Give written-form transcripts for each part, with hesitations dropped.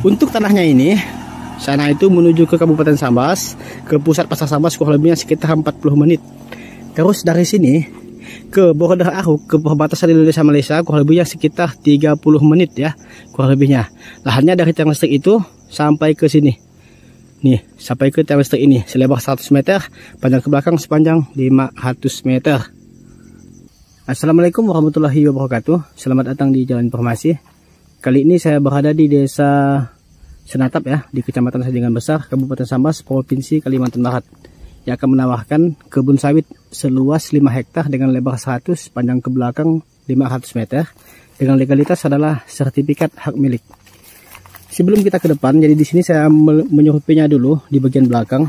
Untuk tanahnya ini, sana itu menuju ke Kabupaten Sambas, ke pusat Pasar Sambas kurang lebihnya sekitar 40 menit. Terus dari sini ke Borodah Ahuk, ke perbatasan Indonesia Malaysia kurang lebihnya sekitar 30 menit ya, kurang lebihnya. Lahannya dari tiang listrik itu sampai ke sini. Nih, sampai ke tiang listrik ini selebar 100 meter, panjang ke belakang sepanjang 500 meter. Assalamualaikum warahmatullahi wabarakatuh. Selamat datang di Jalan Informasi. Kali ini saya berada di Desa Senatap ya, di Kecamatan Sajingan Besar, Kabupaten Sambas, Provinsi Kalimantan Barat, yang akan menawarkan kebun sawit seluas 5 hektar dengan lebar 100, panjang ke belakang 500 meter, dengan legalitas adalah sertifikat hak milik. Sebelum kita ke depan, jadi di sini saya menyurupinya dulu di bagian belakang,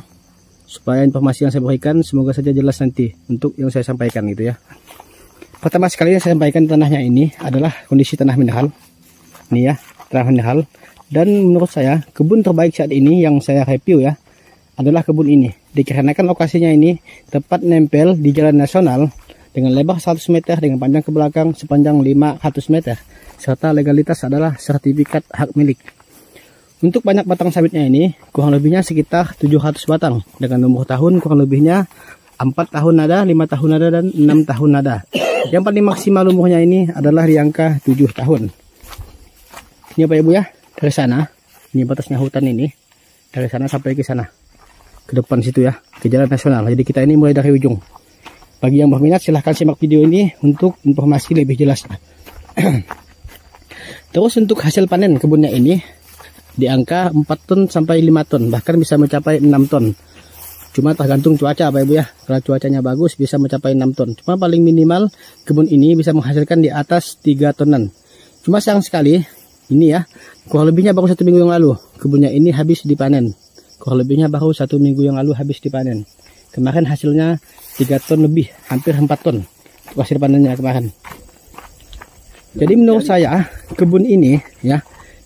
supaya informasi yang saya berikan semoga saja jelas nanti untuk yang saya sampaikan gitu ya. Pertama sekali yang saya sampaikan tanahnya ini adalah kondisi tanah mineral. Ini ya, tanah mineral. Dan menurut saya kebun terbaik saat ini yang saya review ya adalah kebun ini, dikarenakan lokasinya ini tepat nempel di jalan nasional dengan lebar 100 meter dengan panjang ke belakang sepanjang 500 meter, serta legalitas adalah sertifikat hak milik. Untuk banyak batang sawitnya ini kurang lebihnya sekitar 700 batang dengan umur tahun kurang lebihnya 4 tahun ada, 5 tahun ada, dan 6 tahun ada. Yang paling maksimal umurnya ini adalah di angka 7 tahun. Ini Bapak Ibu ya, dari sana, ini batasnya hutan ini, dari sana sampai ke sana, ke depan situ ya, ke jalan nasional. Jadi kita ini mulai dari ujung. Bagi yang berminat silahkan simak video ini untuk informasi lebih jelas. Terus untuk hasil panen kebunnya ini di angka 4 ton sampai 5 ton, bahkan bisa mencapai 6 ton. Cuma tergantung cuaca Bapak Ibu ya. Kalau cuacanya bagus bisa mencapai 6 ton. Cuma paling minimal kebun ini bisa menghasilkan di atas 3 tonan. Cuma sayang sekali ini ya, kurang lebihnya baru 1 minggu yang lalu kebunnya ini habis dipanen. Kurang lebihnya baru 1 minggu yang lalu habis dipanen. Kemarin hasilnya 3 ton lebih, hampir 4 ton hasil panennya kemarin. Jadi menurut saya kebun ini ya,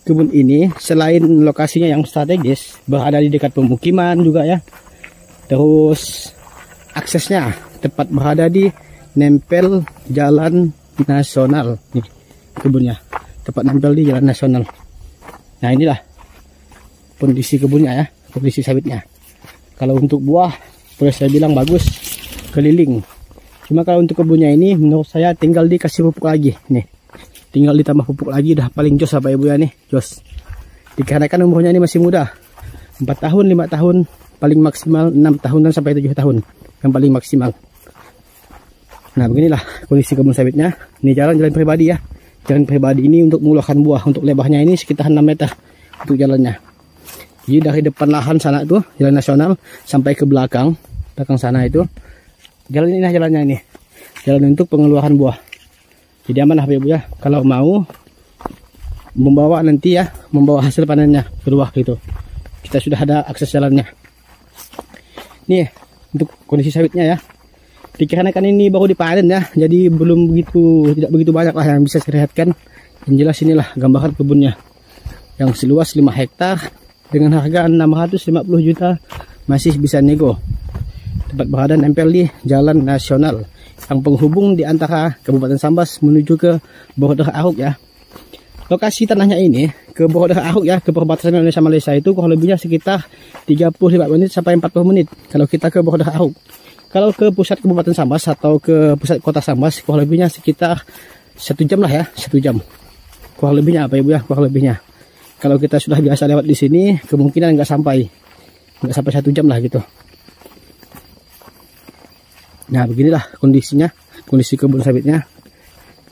kebun ini selain lokasinya yang strategis, berada di dekat pemukiman juga ya, terus aksesnya tepat berada di nempel jalan nasional. Nih kebunnya tepat nempel di jalan nasional. Nah inilah kondisi kebunnya ya, kondisi sawitnya. Kalau untuk buah boleh saya bilang bagus, keliling. Cuma kalau untuk kebunnya ini menurut saya tinggal dikasih pupuk lagi nih, tinggal ditambah pupuk lagi udah paling jos Bapak Ibu ya nih, jos. Dikarenakan umurnya ini masih muda, 4 tahun, 5 tahun, paling maksimal 6 tahunan sampai 7 tahun yang paling maksimal. Nah beginilah kondisi kebun sawitnya. Ini jalan pribadi ya. Jalan pribadi ini untuk mengeluarkan buah, untuk lebarnya ini sekitar 6 meter untuk jalannya. Jadi dari depan lahan sana tuh jalan nasional sampai ke belakang sana itu jalan ini, jalannya ini jalan untuk pengeluaran buah. Jadi aman lah Bapak Ibu ya, kalau mau membawa nanti ya, membawa hasil panennya keluar gitu, kita sudah ada akses jalannya. Nih untuk kondisi sawitnya ya, dikarenakan ini baru dipanen ya, jadi belum tidak begitu banyak lah yang bisa saya lihatkan. Yang jelas inilah gambaran kebunnya yang seluas 5 hektar dengan harga 650 juta masih bisa nego. Tempat berada nempel di jalan nasional yang penghubung di antara Kabupaten Sambas menuju ke Borodah Ahuk ya. Lokasi tanahnya ini ke Borodah Ahuk ya, ke perbatasan Indonesia Malaysia itu kurang lebihnya sekitar 35 menit sampai 40 menit kalau kita ke Borodah Ahuk. Kalau ke pusat Kabupaten Sambas atau ke pusat kota Sambas kurang lebihnya sekitar 1 jam lah ya, 1 jam. Kurang lebihnya apa Ibu ya, kurang lebihnya. Kalau kita sudah biasa lewat di sini kemungkinan nggak sampai 1 jam lah gitu. Nah beginilah kondisinya, kondisi kebun sawitnya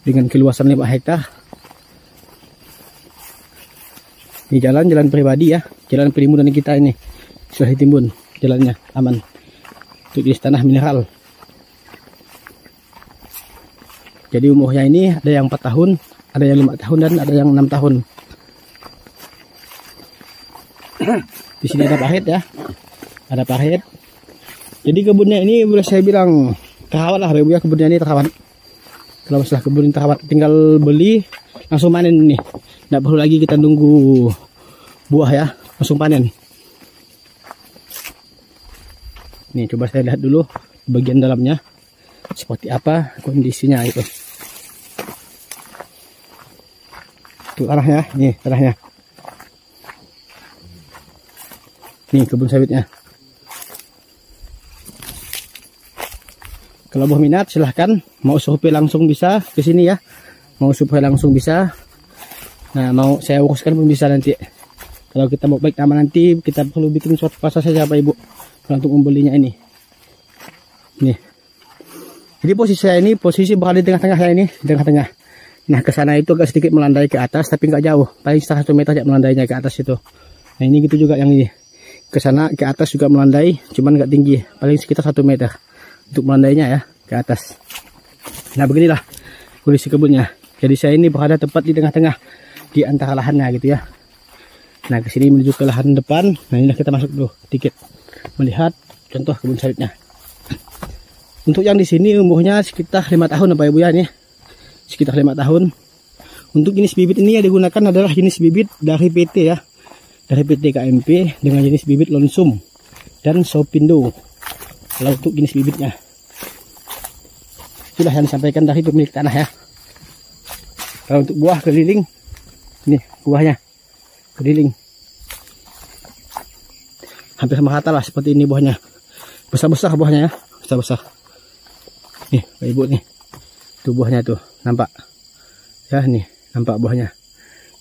dengan keluasan 5 hektar. Ini jalan pribadi ya, jalan penimbunan kita ini sudah ditimbun, jalannya aman. Untuk jenis tanah mineral. Jadi umurnya ini ada yang 4 tahun, ada yang 5 tahun, dan ada yang 6 tahun. Di sini ada parit ya, ada parit. Jadi kebunnya ini boleh saya bilang terawat lah Bapak Ibu ya, kebunnya ini terawat. Kalau masalah kebun ini terawat, tinggal beli langsung panen nih. Tidak perlu lagi kita nunggu buah ya, langsung panen. Nih coba saya lihat dulu bagian dalamnya seperti apa kondisinya itu. Itu tanahnya, nih tanahnya. Nih kebun sawitnya. Kalau mau minat silahkan, mau survei langsung bisa ke sini ya. Mau survei langsung bisa. Nah, mau saya uruskan pun bisa nanti. Kalau kita mau baik nama nanti, kita perlu bikin suatu pasar saja Bapak Ibu untuk membelinya ini. Nih. Jadi posisi saya ini posisi berada di tengah-tengah ya ini, di tengah-tengah. Nah, ke sana itu agak sedikit melandai ke atas, tapi nggak jauh. Paling 1 meter aja melandainya ke atas itu. Nah, ini gitu juga yang ini. Ke sana ke atas juga melandai, cuman nggak tinggi, paling sekitar 1 meter untuk melandainya ya ke atas. Nah, beginilah kondisi kebunnya. Jadi saya ini berada tepat di tengah-tengah di antara lahannya gitu ya. Nah, ke sini menuju ke lahan depan. Nah, inilah kita masuk dulu dikit melihat contoh kebun sawitnya. Untuk yang di sini umurnya sekitar 5 tahun Bapak Ibu ya nih. Sekitar 5 tahun. Untuk jenis bibit ini yang digunakan adalah jenis bibit dari PT ya. Dari PT KMP dengan jenis bibit Lonsum dan Sopindo. Kalau untuk jenis bibitnya, itulah yang disampaikan dari pemilik tanah ya. Kalau untuk buah keliling, ini buahnya keliling, hampir sama rata lah seperti ini buahnya. Besar-besar buahnya ya, besar-besar. Nih Bapak Ibu nih, tuh buahnya tuh nampak ya, nih nampak buahnya.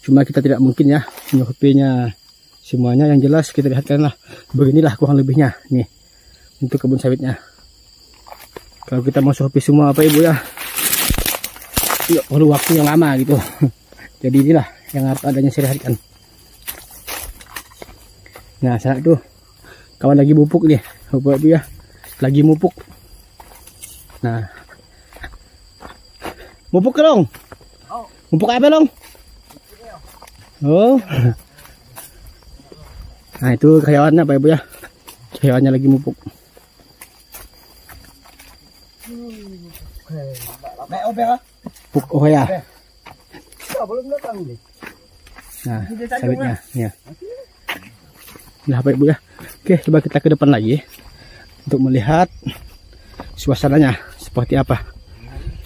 Cuma kita tidak mungkin ya menyurveinya semuanya, yang jelas kita lihatkanlah beginilah kurang lebihnya nih untuk kebun sawitnya. Kalau kita mau survei semua Bapak Ibu ya, perlu waktu yang lama gitu. Jadi inilah yang harus adanya saya lihatkan. Nah, sana tuh kawan lagi mupuk nih Bapak Ibu ya, lagi mupuk. Nah, mupuk ke dong. Mupuk apa dong? Oh. Nah, itu karyawannya Bapak Ibu ya, karyawannya lagi mupuk. Pupuk oh ya. Nah, sawitnya ya. Nah Bapak Ibu ya. Oke, coba kita ke depan lagi untuk melihat suasananya seperti apa.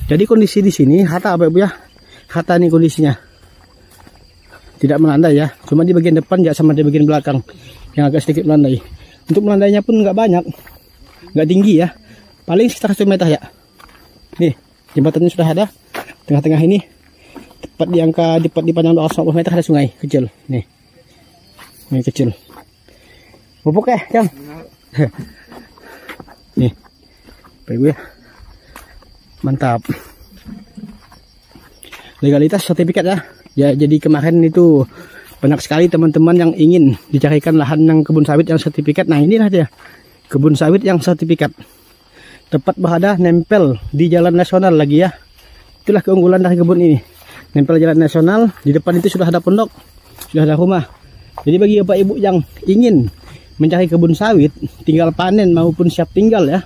Jadi kondisi di sini rata Bapak Ibu ya. Rata nih kondisinya. Tidak melandai ya, cuma di bagian depan ya sama di bagian belakang yang agak sedikit melandai. Untuk melandainya pun nggak banyak, nggak tinggi ya, paling sekitar 1 meter ya. Nih jembatannya sudah ada, tengah-tengah ini tepat di angka di panjang 250 meter ada sungai kecil. Nih, ini kecil. Pupuk ya, Jam. Nih, Bapak Ibu ya, mantap. Legalitas sertifikat ya. Ya, jadi kemarin itu banyak sekali teman-teman yang ingin dicarikan lahan yang kebun sawit yang sertifikat. Nah, inilah dia kebun sawit yang sertifikat. Tepat berada nempel di jalan nasional lagi ya. Itulah keunggulan dari kebun ini. Nempel jalan nasional, di depan itu sudah ada pondok, sudah ada rumah. Jadi bagi Bapak Ibu yang ingin mencari kebun sawit, tinggal panen maupun siap tinggal ya.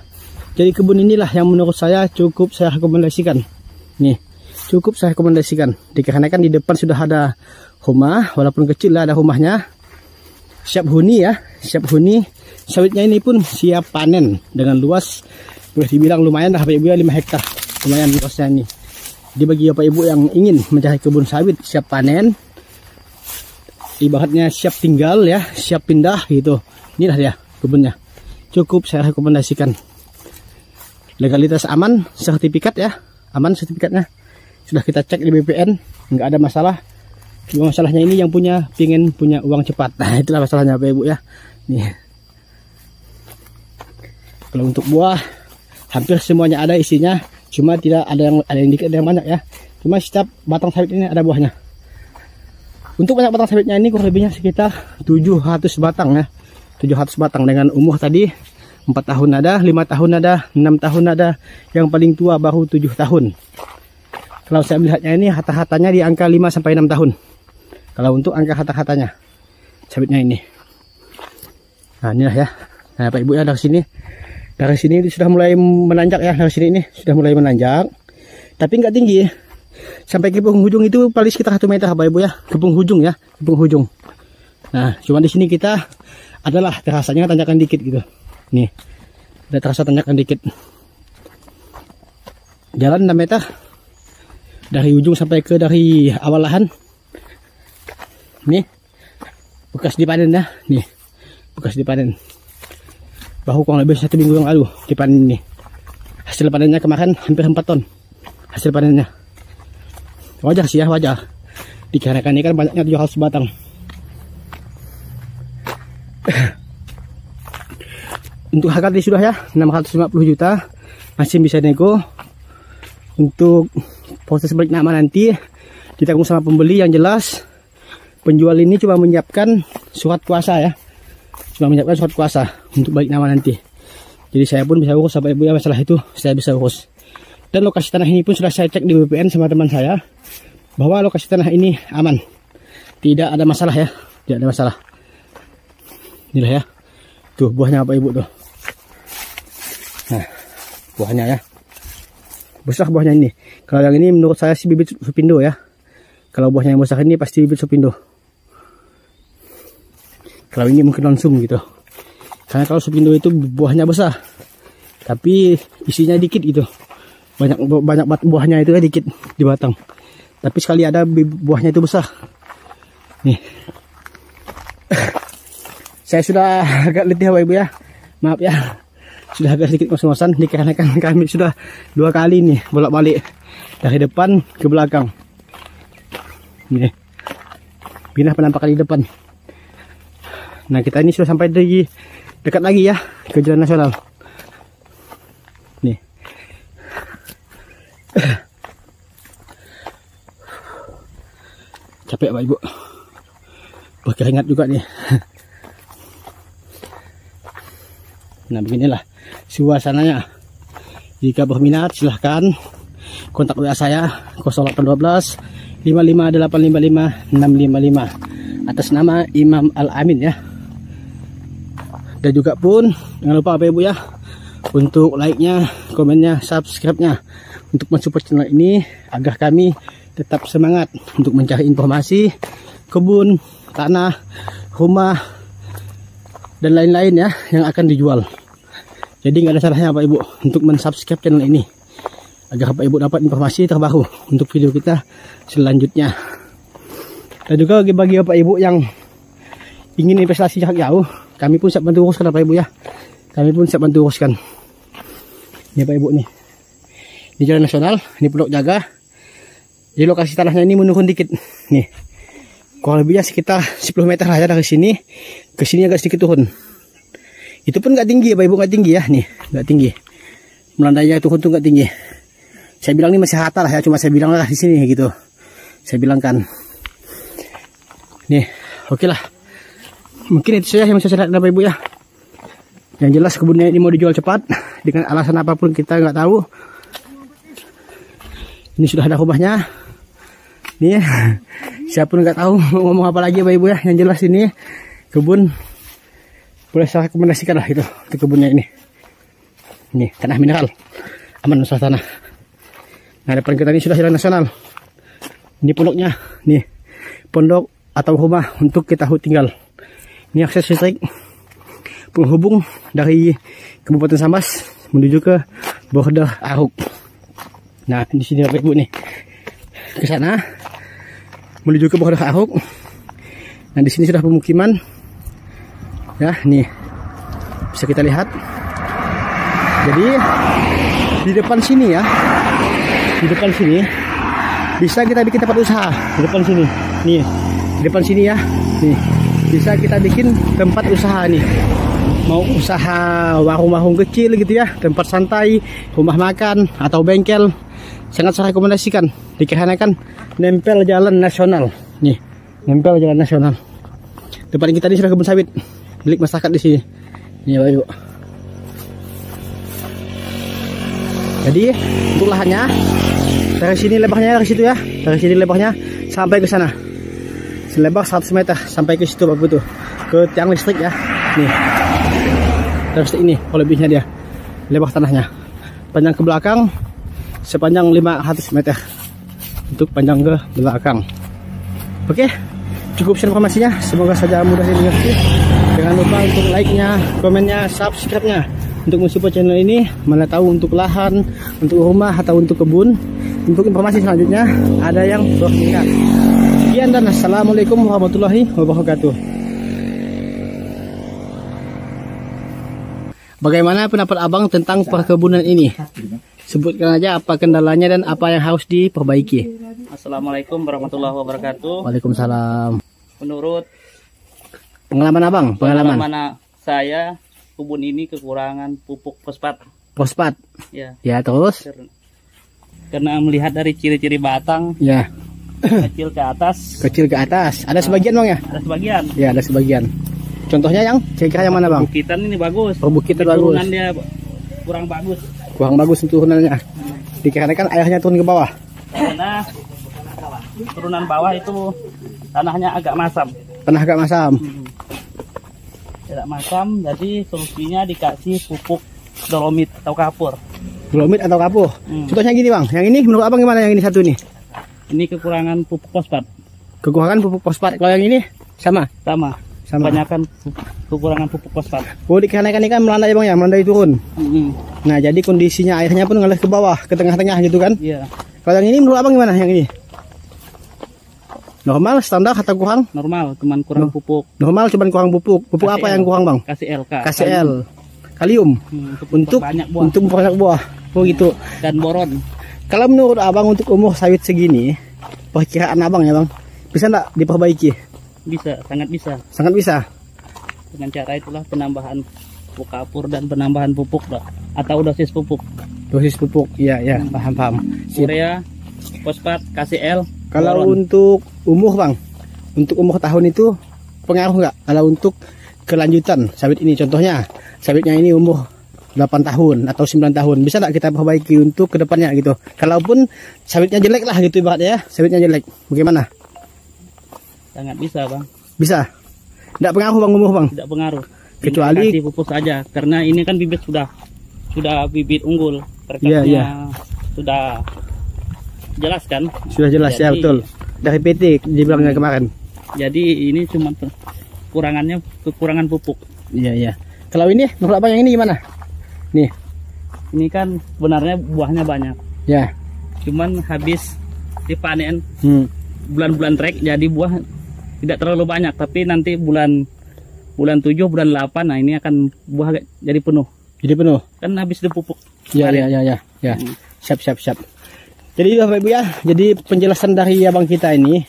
Jadi kebun inilah yang menurut saya cukup saya rekomendasikan. Nih, cukup saya rekomendasikan dikarenakan di depan sudah ada rumah, walaupun kecil lah ada rumahnya, siap huni ya, siap huni. Sawitnya ini pun siap panen dengan luas boleh dibilang lumayan lah Bapak Ibu ya, 5 hektar lumayan luasnya ini. Jadi bagi Bapak Ibu yang ingin mencari kebun sawit siap panen, ibaratnya siap tinggal ya, siap pindah gitu, inilah dia kebunnya, cukup saya rekomendasikan. Legalitas aman, sertifikat ya, aman sertifikatnya. Sudah kita cek di BPN, nggak ada masalah. Cuma masalahnya ini yang pengen punya uang cepat. Nah, itulah masalahnya Bapak Ibu ya. Nih. Kalau untuk buah, hampir semuanya ada isinya. Cuma tidak ada yang dikit, ada yang banyak ya. Cuma setiap batang sawit ini ada buahnya. Untuk banyak batang sawitnya ini kurang lebihnya sekitar 700 batang ya. 700 batang dengan umur tadi 4 tahun ada, 5 tahun ada, 6 tahun ada. Yang paling tua baru 7 tahun. Kalau saya melihatnya ini hata-hatanya di angka 5-6 tahun. Kalau untuk angka hata-hatanya sawitnya ini. Nah, inilah ya. Nah, Pak Ibu ya, dari sini sudah mulai menanjak ya, dari sini ini sudah mulai menanjak. Tapi nggak tinggi. Sampai ke penghujung itu paling sekitar 1 meter Pak Ibu ya, ke penghujung ya, ke penghujung. Nah, cuma di sini kita adalah terasanya tanjakan dikit gitu. Nih. Ada terasa tanjakan dikit. Jalan 6 meter. Dari ujung sampai ke dari awal lahan. Nih. Bekas dipanen ya. Nih. bekas dipanen. Baru kurang lebih 1 minggu yang lalu dipanen ini. Hasil panennya kemarin hampir 4 ton. Hasil panennya. Wajar sih ya, wajar. Dikarenakan ini kan banyaknya 700 batang. Untuk harga tadi sudah ya 650 juta. Masih bisa nego. Untuk proses balik nama nanti ditanggung sama pembeli yang jelas. Penjual ini cuma menyiapkan surat kuasa ya. Cuma menyiapkan surat kuasa untuk balik nama nanti. Jadi saya pun bisa urus Bapak Ibu ya, masalah itu saya bisa urus. Dan lokasi tanah ini pun sudah saya cek di BPN sama teman saya. Bahwa lokasi tanah ini aman. Tidak ada masalah ya. Tidak ada masalah. Inilah ya. Tuh buahnya Bapak Ibu tuh. Nah buahnya ya. Besar buahnya ini. Kalau yang ini menurut saya sih bibit Supindo ya. Kalau buahnya yang besar ini pasti bibit Supindo. Kalau ini mungkin langsung gitu. Karena kalau Supindo itu buahnya besar. Tapi isinya dikit gitu. Banyak buahnya itu ya dikit di batang. Tapi sekali ada buahnya itu besar. Nih. Saya sudah agak letih Bapak Ibu ya. Maaf ya. Sudah agak sedikit ngos-ngosan dikarenakan kami sudah 2 kali nih bolak-balik dari depan ke belakang. Ini pindah penampakan di depan. Nah kita ini sudah sampai di dekat lagi ya ke jalan nasional. Nih. Capek Pak Ibu. Berkeringat juga nih. Nah beginilah suasananya. Jika berminat silahkan kontak WA saya 0812 55855 655 atas nama Imam Al-Amin ya. Dan juga pun jangan lupa Bapak Ibu ya untuk like-nya, komennya, subscribe-nya untuk mensupport channel ini agar kami tetap semangat untuk mencari informasi kebun, tanah, rumah dan lain-lain ya yang akan dijual. Jadi nggak ada salahnya Bapak Ibu untuk mensubscribe channel ini agar Bapak Ibu dapat informasi terbaru untuk video kita selanjutnya. Dan juga bagi Bapak Ibu yang ingin investasi jarak jauh, kami pun siap bantu uruskan Bapak Ibu ya. Kami pun siap bantu uruskan. Ini Bapak Ibu nih. Di jalan nasional, ini Pondok Jaga. Di lokasi tanahnya ini menurun dikit. Nih. Kurang lebihnya sekitar 10 meter lah ya dari sini ke sini agak sedikit turun. Itu pun nggak tinggi Bapak Ibu, nggak tinggi ya. Nih, nggak tinggi. Melandainya turun tuh nggak tinggi. Saya bilang ini masih rata lah ya, cuma saya bilang lah di sini gitu. Saya bilangkan. Nih, oke lah. Mungkin itu saja yang bisa saya lihat Bapak Ibu ya. Yang jelas kebunnya ini mau dijual cepat dengan alasan apapun kita nggak tahu. Ini sudah ada rumahnya. Nih, siapa pun nggak tahu mau ngomong apa lagi Bapak Ibu ya. Yang jelas ini kebun boleh saya rekomendasikan lah itu kebunnya ini. Ini tanah mineral, aman masalah tanah. Nah depan kita ini sudah jalan nasional. Ini pondoknya, nih pondok atau rumah untuk kita tinggal. Ini akses listrik penghubung dari Kabupaten Sambas menuju ke border Aruk. Nah di sini Bapak Ibu nih ke sana menuju ke border Aruk. Nah di sini sudah pemukiman. Ya nih bisa kita lihat. Jadi di depan sini ya, di depan sini bisa kita bikin tempat usaha. Di depan sini, nih di depan sini ya, nih bisa kita bikin tempat usaha nih. Mau usaha warung-warung kecil gitu ya, tempat santai, rumah makan atau bengkel, sangat saya rekomendasikan. Dikarenakan nempel jalan nasional, nih nempel jalan nasional. Depan kita ini sudah kebun sawit milik masyarakat di sini. Ini Bapak Ibu. Jadi untuk lahannya dari sini lebarnya dari situ ya, dari sini lebarnya sampai ke sana. Selebar 100 meter sampai ke situ Bapak Ibu, ke tiang listrik ya. Nih. Terus ini lebihnya dia. Lebar tanahnya. Panjang ke belakang sepanjang 500 meter. Untuk panjang ke belakang. Oke. Cukup informasinya. Semoga saja mudah dimengerti. Jangan lupa untuk like-nya, komennya, subscribe-nya untuk mensupport channel ini. Mana tahu untuk lahan, untuk rumah atau untuk kebun. Untuk informasi selanjutnya ada yang berminat. Sekian dan assalamualaikum warahmatullahi wabarakatuh. Bagaimana pendapat abang tentang perkebunan ini? Sebutkan aja apa kendalanya dan apa yang harus diperbaiki. Assalamualaikum warahmatullahi wabarakatuh. Waalaikumsalam. Menurut Pengalaman abang, pengalaman saya, kebun ini kekurangan pupuk fosfat. Fosfat. Ya. Ya, terus? Karena melihat dari ciri-ciri batang, Ya. kecil ke atas. Kecil ke atas. Ada sebagian bang ya? Ada sebagian. Ya, ada sebagian. Contohnya yang kira-kira yang mana bang? Perbukitan ini bagus. Perbukitan Tapi bagus. turunan dia kurang bagus. Kurang bagus turunannya. Dikarenakan airnya turun ke bawah. Karena turunan bawah itu tanahnya agak masam. Tanah agak masam. Tidak masam, jadi solusinya dikasih pupuk dolomit atau kapur. Dolomit atau kapur. Contohnya gini bang. Yang ini menurut abang gimana yang ini satu nih? Ini kekurangan pupuk fosfat. Kekurangan pupuk fosfat. Kalau yang ini sama? Sama. Kebanyakan kekurangan pupuk fosfat. Oh, dikarenakan ini kan melandai bang ya, melandai turun. Nah, jadi kondisinya airnya pun ngalir ke bawah, ke tengah-tengah gitu kan? Iya. Kalau yang ini menurut abang gimana yang ini? Normal, standar atau kurang? Normal, cuman kurang pupuk. Normal, cuman kurang pupuk. Pupuk KCL. apa yang kurang bang? KCL. KCL. Kalium. Untuk banyak buah. Untuk banyak buah. Oh gitu. Dan boron. Kalau menurut abang untuk umur sawit segini, perkiraan abang ya bang, bisa nggak diperbaiki? Bisa, sangat bisa. Sangat bisa. Dengan cara itulah penambahan pupuk kapur dan penambahan pupuk atau dosis pupuk. Dosis pupuk, iya ya, paham. Urea, fosfat, KCL. Kalau boron. untuk umur bang, untuk umur tahun itu pengaruh nggak? Kalau untuk kelanjutan sawit ini, contohnya sawitnya ini umur 8 tahun atau 9 tahun, bisa nggak kita perbaiki untuk kedepannya gitu? Kalaupun sawitnya jelek lah gitu ibaratnya ya, sawitnya jelek, bagaimana? Sangat bisa bang. Bisa. Tidak pengaruh bang umur bang? Tidak pengaruh. Kecuali kasih pupuk saja, karena ini kan bibit sudah bibit unggul. Iya, iya. Sudah jelas kan? Sudah jelas. Jadi, ya betul. Dari PT dibilangnya kemarin. Jadi ini cuma kekurangan pupuk. Iya. Kalau ini menurut abang yang ini gimana? Nih. Ini kan sebenarnya buahnya banyak. Ya. Cuman habis dipanen bulan-bulan trek, jadi buah tidak terlalu banyak. Tapi nanti bulan 7, bulan 8, nah ini akan buah jadi penuh. Jadi penuh. Kan habis dipupuk. Ya. Siap. Jadi Bapak Ibu ya, jadi penjelasan dari abang kita ini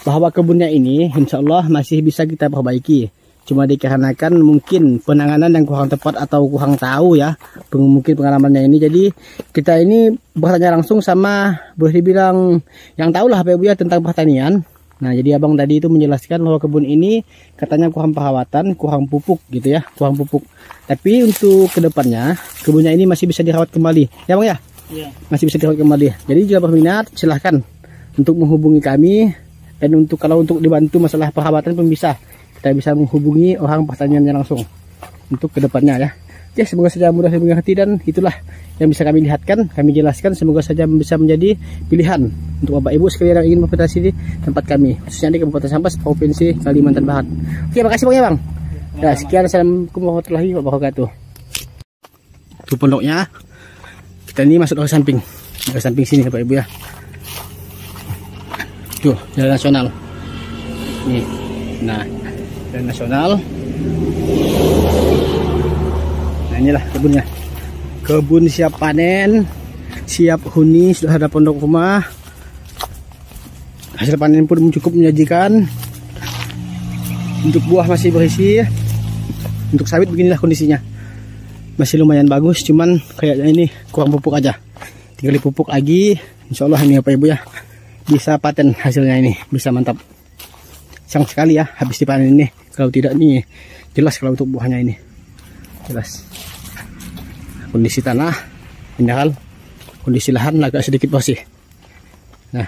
bahwa kebunnya ini insya Allah masih bisa kita perbaiki. Cuma dikarenakan mungkin penanganan yang kurang tepat atau kurang tahu ya, mungkin pengalamannya ini. Jadi kita ini bertanya langsung sama boleh dibilang yang tahu lah Bapak Ibu ya tentang pertanian. Nah jadi abang tadi itu menjelaskan bahwa kebun ini katanya kurang perawatan, kurang pupuk gitu ya, kurang pupuk. Tapi untuk kedepannya kebunnya ini masih bisa dirawat kembali, ya bang ya? Iya. Masih bisa dirawat kembali. Jadi jika berminat silahkan untuk menghubungi kami, dan kalau untuk dibantu masalah perawatan pun bisa. Kita bisa menghubungi orang pertaniannya langsung untuk kedepannya ya. Ya semoga saja mudah dimengerti, dan itulah yang bisa kami lihatkan, kami jelaskan. Semoga saja bisa menjadi pilihan untuk Bapak Ibu sekalian yang ingin berinvestasi di tempat kami, khususnya di Kabupaten Sambas, Provinsi Kalimantan Barat. Oke, makasih bang ya bang. Ya, sekian, assalamualaikum warahmatullahi wabarakatuh. Itu pondoknya. Kita ini masuk ke samping sini Bapak Ibu ya. Tuh, jalan nasional. Nih. Nah, jalan nasional. Nah, inilah kebunnya. Kebun siap panen, siap huni, sudah ada pondok rumah. Hasil panen pun cukup menyajikan. Untuk buah masih berisi. Untuk sawit beginilah kondisinya. Masih lumayan bagus, cuman kayaknya ini kurang pupuk aja. Tinggal dipupuk lagi, insya Allah ini Bapak Ibu ya, bisa paten hasilnya ini, bisa mantap. Sayang sekali ya habis dipanen ini. Kalau tidak nih jelas kalau untuk buahnya ini jelas. Kondisi tanah mineral, kondisi lahan agak sedikit bersih. Nah.